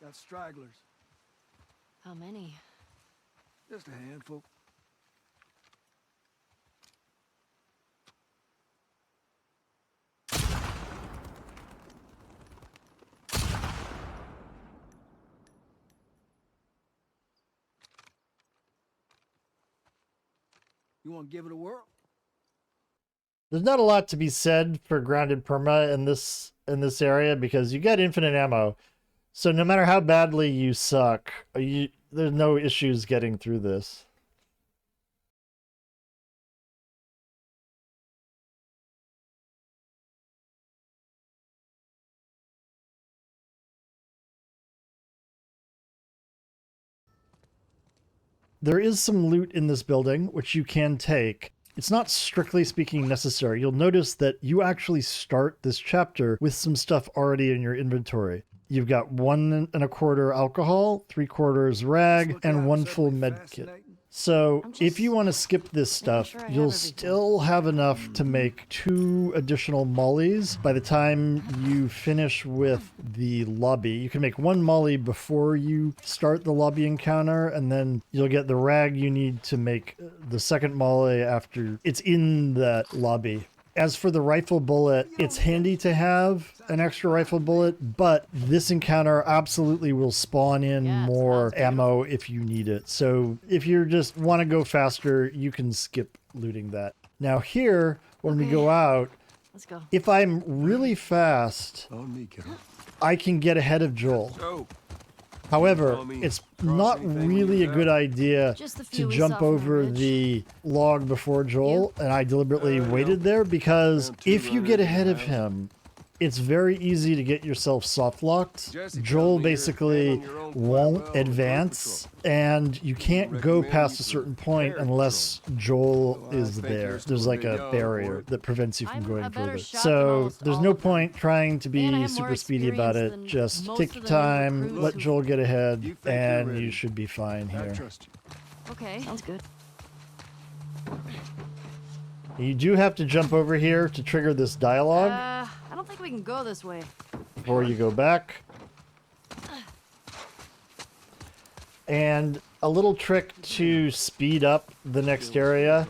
Got stragglers. How many? Just a handful. You want to give it a whirl? There's not a lot to be said for grounded perma in this area because you get infinite ammo. So no matter how badly you suck, there's no issues getting through this. There is some loot in this building, which you can take. It's not strictly speaking necessary. You'll notice that you actually start this chapter with some stuff already in your inventory. You've got 1 1/4 alcohol, 3/4 rag, and 1 full med kit. So if you want to skip this stuff, you'll still have enough to make 2 additional mollies by the time you finish with the lobby. You can make 1 molly before you start the lobby encounter, and then you'll get the rag you need to make the second molly after it's in that lobby. As for the rifle bullet, it's handy to have an extra rifle bullet, but this encounter absolutely will spawn in more ammo if you need it. So if you just want to go faster, you can skip looting that. Now here, when we go out, let's go. If I'm really fast, I can get ahead of Joel. However, it's not really a good idea to jump over the log before Joel, and I deliberately waited there because if you get ahead of him, it's very easy to get yourself soft-locked. Joel basically won't advance, and you can't go past a certain point unless Joel is there. There's like a barrier that prevents you from going further. So there's no point trying to be super speedy about it. Just take your time, let Joel get ahead, and you should be fine here. Okay, sounds good. You do have to jump over here to trigger this dialogue. I don't think we can go this way. Before you go back. And a little trick to speed up the next area.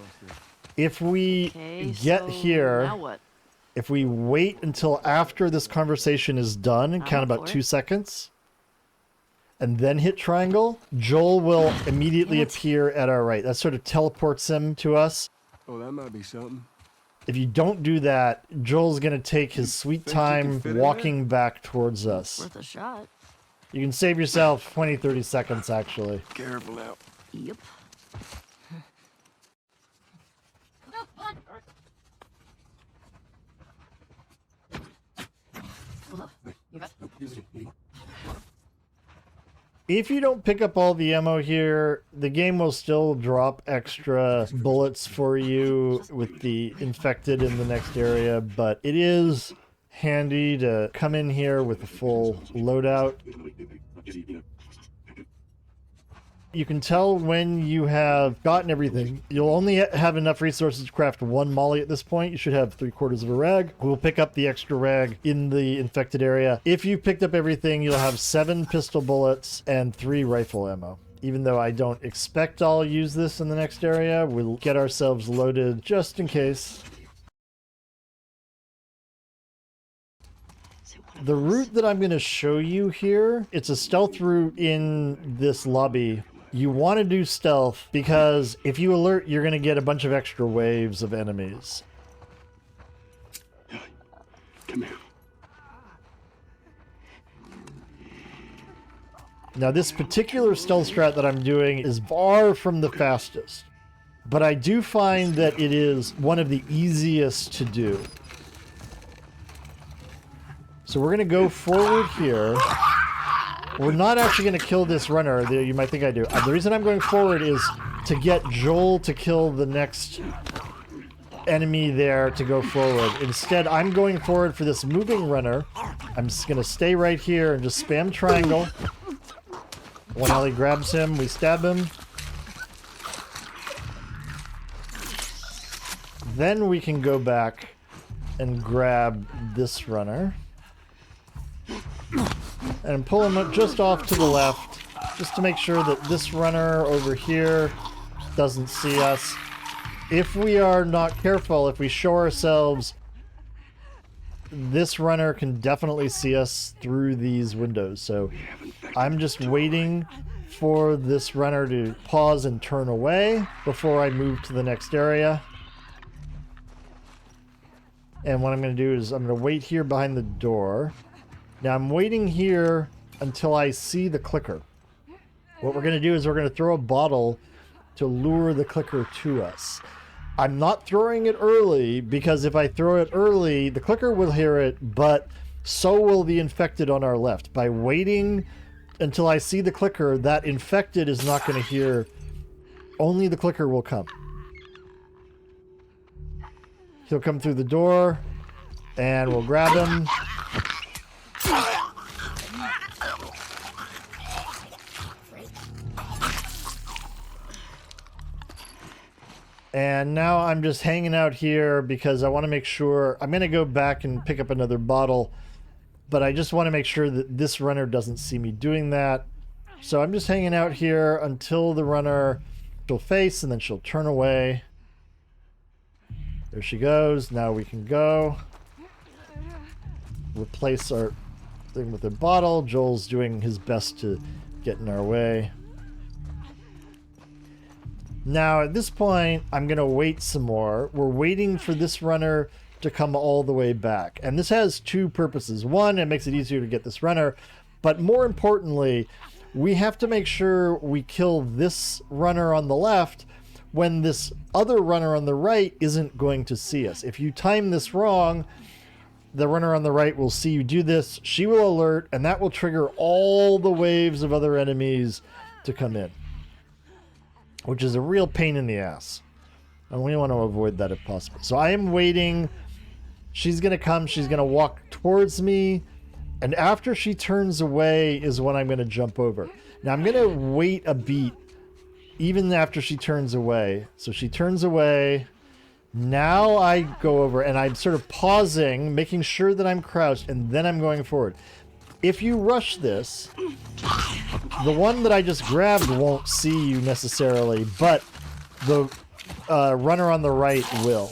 If we get here, now what? if we wait until after this conversation is done and count about 2 seconds, and then hit triangle, Joel will immediately appear at our right. That sort of teleports him to us. Oh, that might be something. If you don't do that, Joel's going to take his sweet time walking back towards us. Worth a shot. You can save yourself 20, 30 seconds, actually. Careful out. Yep. If you don't pick up all the ammo here, the game will still drop extra bullets for you with the infected in the next area, but it is handy to come in here with a full loadout. You can tell when you have gotten everything. You'll only have enough resources to craft 1 molly at this point. You should have 3/4 of a rag. We'll pick up the extra rag in the infected area. If you picked up everything, you'll have 7 pistol bullets and 3 rifle ammo. Even though I don't expect I'll use this in the next area, we'll get ourselves loaded just in case. The route that I'm going to show you here, it's a stealth route in this lobby. You want to do stealth because if you alert, you're going to get a bunch of extra waves of enemies. Come here. Now, this particular stealth strat that I'm doing is far from the fastest, but I do find that it is one of the easiest to do. So we're going to go forward here. We're not actually going to kill this runner. You might think I do. The reason I'm going forward is to get Joel to kill the next enemy there to go forward. Instead, I'm going forward for this moving runner. I'm just going to stay right here and just spam triangle. When Ellie grabs him, we stab him. Then we can go back and grab this runner. and pull him just off to the left, just to make sure that this runner over here doesn't see us. If we are not careful, if we show ourselves, this runner can definitely see us through these windows. So I'm just waiting for this runner to pause and turn away before I move to the next area. And what I'm going to do is I'm going to wait here behind the door. Now I'm waiting here until I see the clicker. What we're going to do is we're going to throw a bottle to lure the clicker to us. I'm not throwing it early, because if I throw it early, the clicker will hear it, but so will the infected on our left. By waiting until I see the clicker, that infected is not going to hear. Only the clicker will come. He'll come through the door, and we'll grab him. And now I'm just hanging out here because I want to make sure. I'm going to go back and pick up another bottle, but I just want to make sure that this runner doesn't see me doing that. So I'm just hanging out here until the runner, she'll face and then she'll turn away. There she goes. Now we can go. Replace our thing with a bottle. Joel's doing his best to get in our way. Now, at this point, I'm going to wait some more. We're waiting for this runner to come all the way back. And this has two purposes. One, it makes it easier to get this runner. But more importantly, we have to make sure we kill this runner on the left when this other runner on the right isn't going to see us. If you time this wrong, the runner on the right will see you do this. She will alert, and that will trigger all the waves of other enemies to come in, which is a real pain in the ass. And we want to avoid that if possible. So I am waiting. She's going to come. She's going to walk towards me. And after she turns away is when I'm going to jump over. Now I'm going to wait a beat even after she turns away. So she turns away. Now I go over and I'm sort of pausing, making sure that I'm crouched, and then I'm going forward. If you rush this, the one that I just grabbed won't see you necessarily, but the runner on the right will.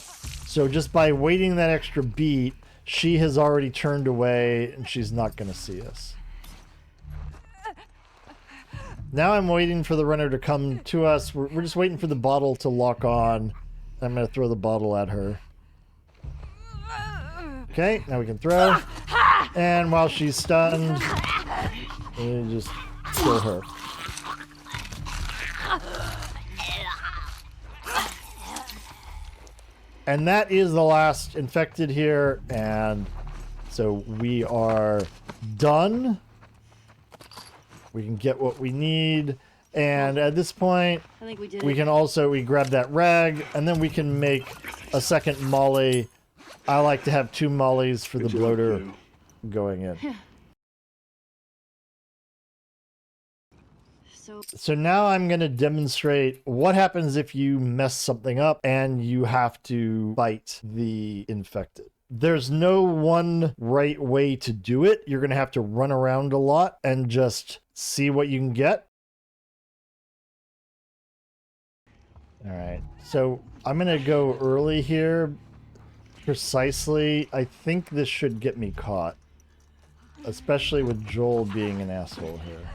So just by waiting that extra beat, she has already turned away and she's not going to see us. Now I'm waiting for the runner to come to us. We're just waiting for the bottle to lock on. I'm going to throw the bottle at her. Okay, now we can throw. And while she's stunned, we just kill her. And that is the last infected here, and so we are done. We can get what we need, and at this point, I think we did. we grab that rag, and then we can make a second molly. I like to have 2 mollies for the bloater going in. So now I'm going to demonstrate what happens if you mess something up and you have to fight the infected. There's no one right way to do it. You're going to have to run around a lot and just see what you can get. All right, so I'm going to go early here. Precisely, I think this should get me caught, especially with Joel being an asshole here.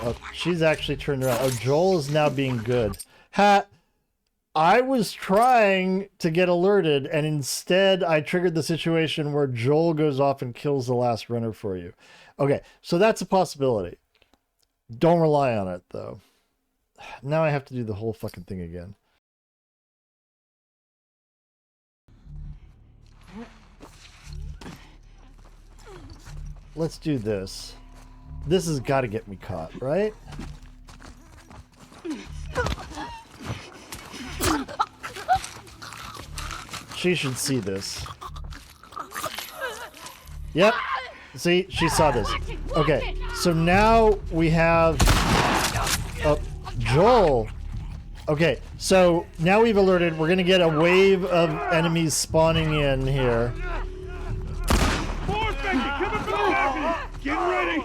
Oh, she's actually turned around. Oh, Joel is now being good. I was trying to get alerted, and instead I triggered the situation where Joel goes off and kills the last runner for you. Okay, so that's a possibility. Don't rely on it, though. Now I have to do the whole fucking thing again. Let's do this. This has got to get me caught, right? She should see this. Yep. See, she saw this. Okay, so now we have Joel. Okay, So now we've alerted, we're gonna get a wave of enemies spawning in here. Boys, Becky, coming from the lobby! Get ready!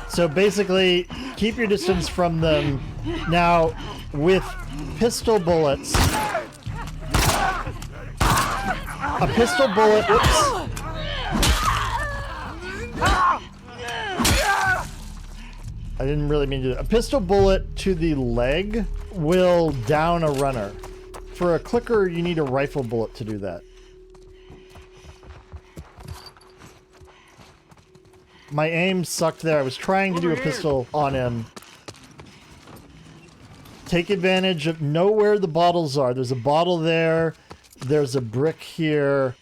So basically, keep your distance from them. Now, with pistol bullets, a pistol bullet, whoops. I didn't really mean to do that. A pistol bullet to the leg will down a runner. For a clicker, you need a rifle bullet to do that. My aim sucked there. I was trying to do a pistol on him. Take advantage of, know where the bottles are. There's a bottle there. There's a brick here.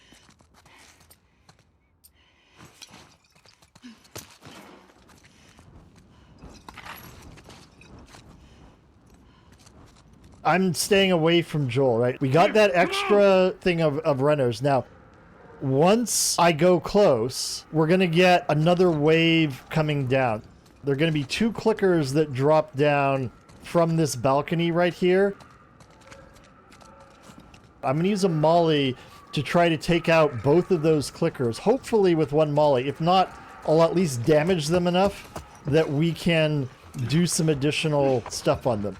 I'm staying away from Joel, right? We got that extra thing of runners. Now, once I go close, we're going to get another wave coming down. There are going to be 2 clickers that drop down from this balcony right here. I'm going to use a molly to try to take out both of those clickers, hopefully with one molly. If not, I'll at least damage them enough that we can do some additional stuff on them.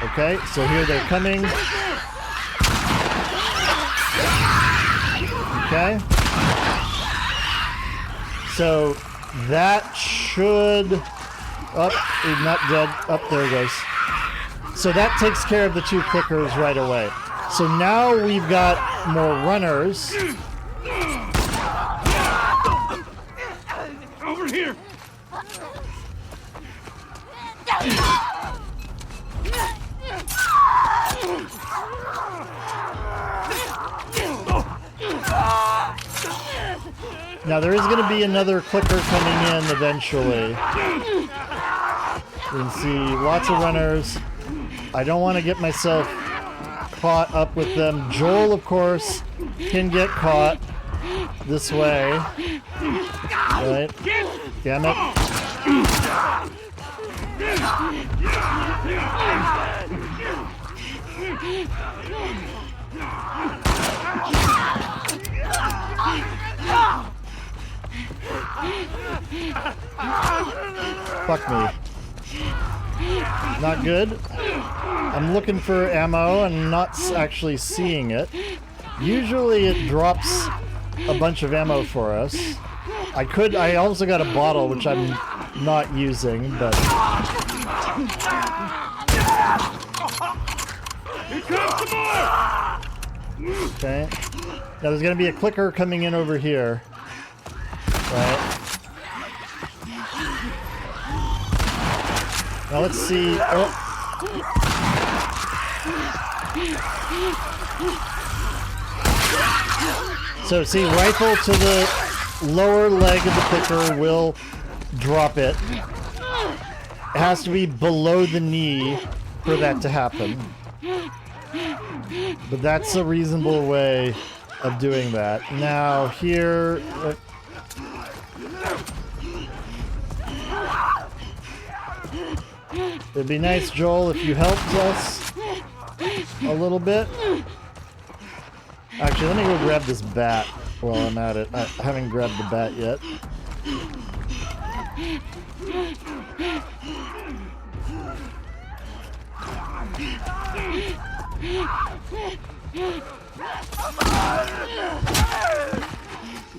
Okay, so here they're coming. Okay. So that should... Oh, he's not dead. Oh, there he goes. So that takes care of the 2 clickers right away. So now we've got more runners. Over here! Now there is going to be another clicker coming in eventually. You can see lots of runners. I don't want to get myself caught up with them. Joel, of course, can get caught this way. Right? Damn it. Fuck me. Not good. I'm looking for ammo and not actually seeing it. Usually it drops a bunch of ammo for us. I also got a bottle, which I'm not using, but... Here comes some more! Okay. Now there's going to be a clicker coming in over here. Right. Now let's see. Oh. So see, rifle to the lower leg of the clicker will drop it. It has to be below the knee for that to happen. But that's a reasonable way of doing that. Now here... It'd be nice, Joel, if you helped us a little bit. Actually, let me go grab this bat while I'm at it. I haven't grabbed the bat yet.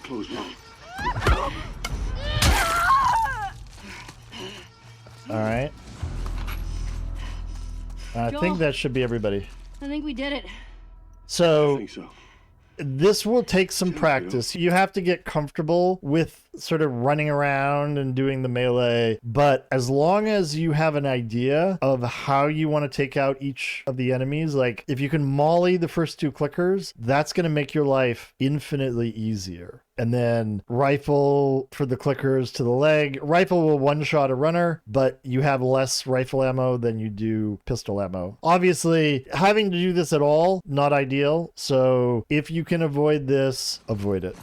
Close now. All right. I think that should be everybody. I think we did it. I So think so. this will take some practice. You have to get comfortable with sort of running around and doing the melee. But as long as you have an idea of how you want to take out each of the enemies, like if you can molly the first 2 clickers, that's going to make your life infinitely easier. and then rifle for the clickers to the leg. Rifle will one-shot a runner, but you have less rifle ammo than you do pistol ammo. Obviously, having to do this at all, not ideal. So if you can avoid this, avoid it.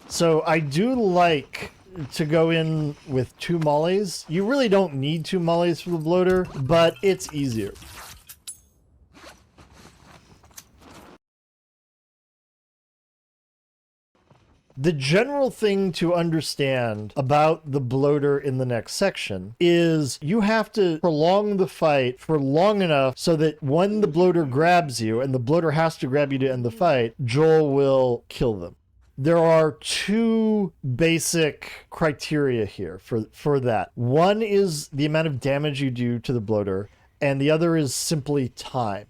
So I do like to go in with 2 mollies. You really don't need 2 mollies for the bloater, but it's easier. The general thing to understand about the bloater in the next section is you have to prolong the fight for long enough so that when the bloater grabs you, and the bloater has to grab you to end the fight, Joel will kill them. There are 2 basic criteria here for that. One is the amount of damage you do to the bloater, and the other is simply time.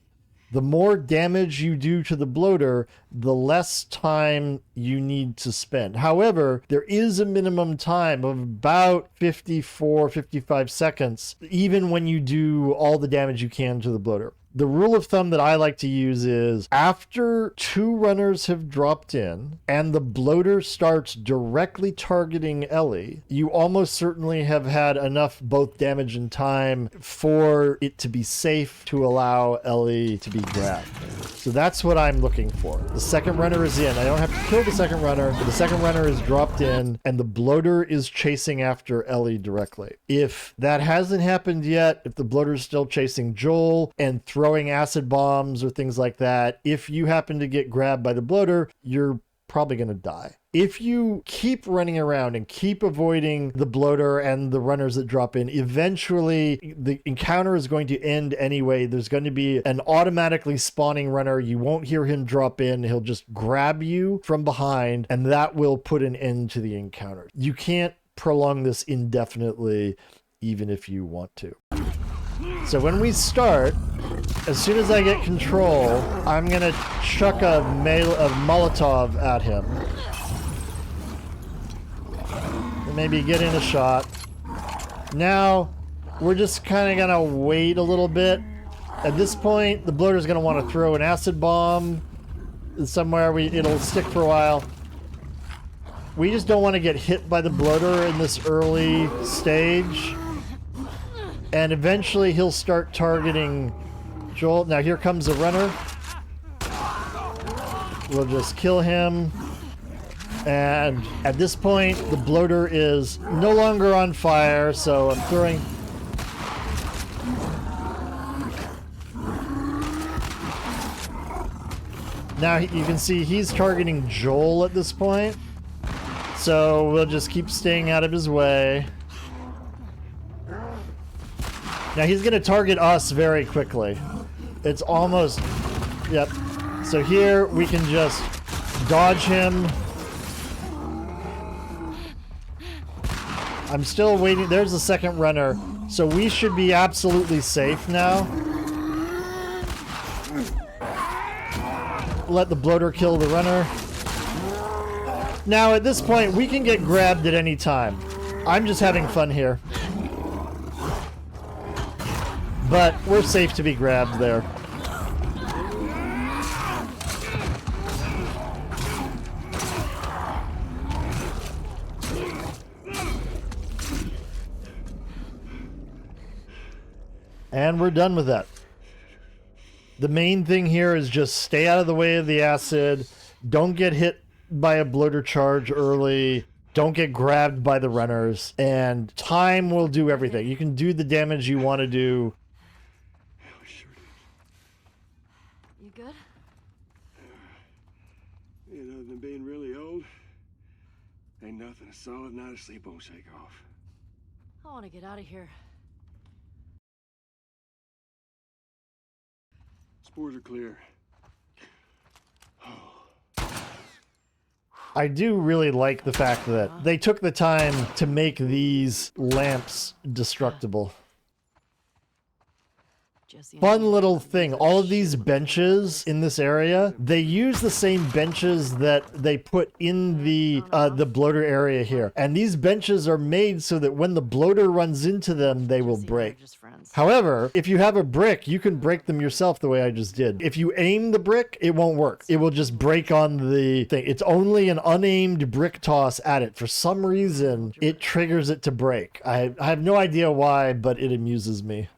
The more damage you do to the bloater, the less time you need to spend. However, there is a minimum time of about 54, 55 seconds, even when you do all the damage you can to the bloater. The rule of thumb that I like to use is after 2 runners have dropped in and the bloater starts directly targeting Ellie, you almost certainly have had enough both damage and time for it to be safe to allow Ellie to be grabbed. So that's what I'm looking for. The second runner is in. I don't have to kill the second runner, but the second runner is dropped in and the bloater is chasing after Ellie directly. If that hasn't happened yet, if the bloater is still chasing Joel and throwing acid bombs or things like that, if you happen to get grabbed by the bloater, you're probably going to die. If you keep running around and keep avoiding the bloater and the runners that drop in, eventually the encounter is going to end anyway. There's going to be an automatically spawning runner. You won't hear him drop in. He'll just grab you from behind, and that will put an end to the encounter. You can't prolong this indefinitely, even if you want to. So when we start, as soon as I get control, I'm gonna chuck a Molotov at him. And maybe get in a shot. Now, we're just kind of gonna wait a little bit. At this point, the bloater's gonna want to throw an acid bomb somewhere. It'll stick for a while. We just don't want to get hit by the bloater in this early stage. And eventually he'll start targeting Joel. Now here comes a runner. We'll just kill him. And at this point, the bloater is no longer on fire, so I'm throwing... Now you can see he's targeting Joel at this point. So we'll just keep staying out of his way. Now he's going to target us very quickly. It's almost... Yep. So here we can just dodge him. I'm still waiting. There's the second runner. So we should be absolutely safe now. Let the bloater kill the runner. Now at this point we can get grabbed at any time. I'm just having fun here. But we're safe to be grabbed there. And we're done with that. The main thing here is just stay out of the way of the acid. Don't get hit by a bloater charge early. Don't get grabbed by the runners. And time will do everything. You can do the damage you want to do. You good? Yeah, other than being really old, ain't nothing a solid night of sleep won't shake off. I want to get out of here. Spores are clear. I do really like the fact that they took the time to make these lamps destructible. Jesse and Fun Dina little got thing. used All to of these shit with benches in this area, they use the same benches that they put in the bloater area here. And these benches are made so that when the bloater runs into them, they will Jesse and I are break. just friends. However, if you have a brick, you can break them yourself the way I just did. If you aim the brick, it won't work. It will just break on the thing. It's only an unaimed brick toss at it. For some reason, it triggers it to break. I have no idea why, but it amuses me.